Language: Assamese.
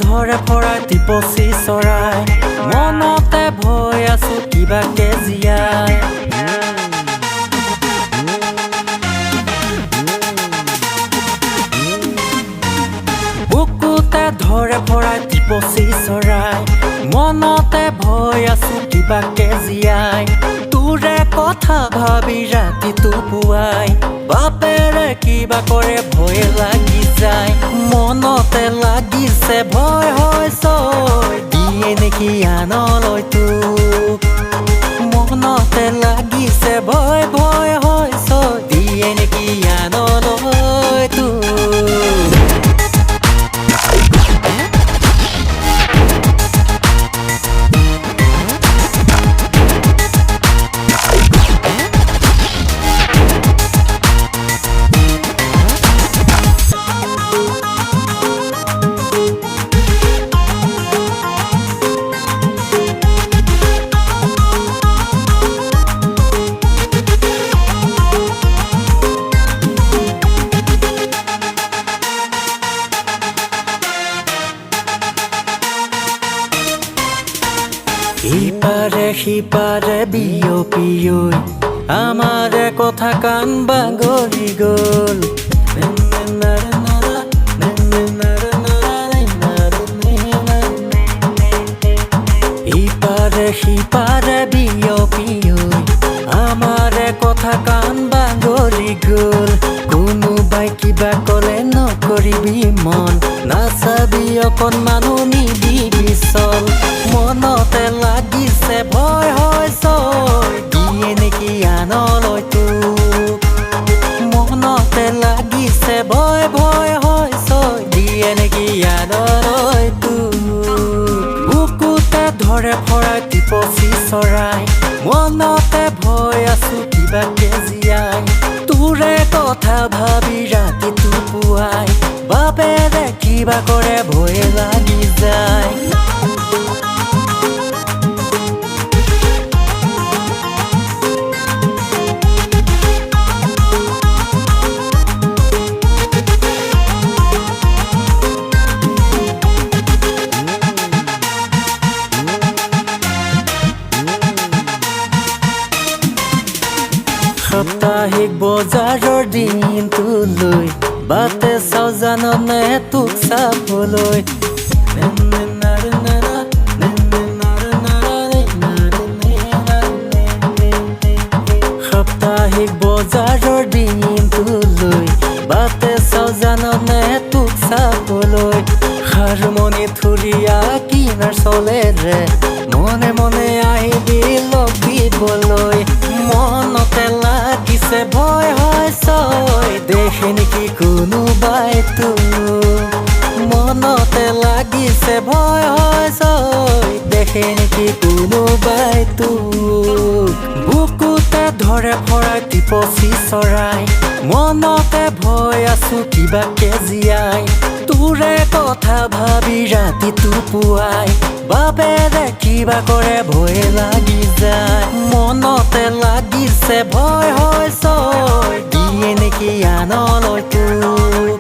ধৰে পৰাই টিপচি চৰাই মনতে ভয় আছো কিবাকে জীয়াই বুকুতে ধৰে পৰাই টিপচি চৰাই মনতে ভয় আছো কিবাকে জীয়াই তোৰে কথা ভাবি ৰাতিটো পুৱাই বাপেৰে কিবা কৰে ভয় লাগি যায় মনতে লাগিছে ভয় হৈছে দিয়ে নেকি আনলৈ তোক মনতে লাগিছে ভয় ভয় হৈছে দিয়ে নেকি আনলৈ তোক ইপারে সিপারে বিয়পিয়ৈ আমারে কথা কান বাগৰি গ'ল ইপাৰে সিপাৰে বিয়পিয়ৈ আমাৰে কথা কান বাগৰি গ'ল কোনোবাই কিবা ক'লে নকৰিবি মন নাচাবি অকণমানো নিদিবি চল মনতে লাগিছে ভয় হৈছে দিয়ে নেকি আনলৈ তোক মনতে লাগিছে ভয় ভয় হৈছে দিয়ে নেকি আনলৈ তোক বুকুতে ধৰে পৰাই টিপচি চৰাই মনতে ভয় আছো কিবাকে জীয়াই তোৰে কথা ভাবি ৰাতিটো পুৱাই বাপেৰে কিবা কৰে ভয় লাগি যায় সাপ্তাহিক বজাৰৰ দিনটোলৈ বাটে চাওঁ জাননে তোক চাবলৈ সাপ্তাহিক বজাৰৰ দিনটোলৈ বাটে চাওঁ জাননে তোক চাবলৈ হাৰমনি থুৰীয়া কিনাৰ চলেৰে মনে মনে আহিবি লগ দিবলৈ মনতে লাগিছে ভয় হৈছে দেখে নেকি কোনোবাই তোক মনতে লাগিছে ভয় হৈছে দেখে নেকি কোনোবাই তোক বুকুতে ধৰে পৰাই টিপচি চৰাই মনতে ভয় আছো কিবাকে জীয়াই তোৰে কথা ভাবি ৰাতিটো পুৱাই বাপেৰে কিবা কৰে ভয় লাগি যায় মনতে লাগিছে ভয় হৈছে দিয়ে নেকি আনলৈ তোক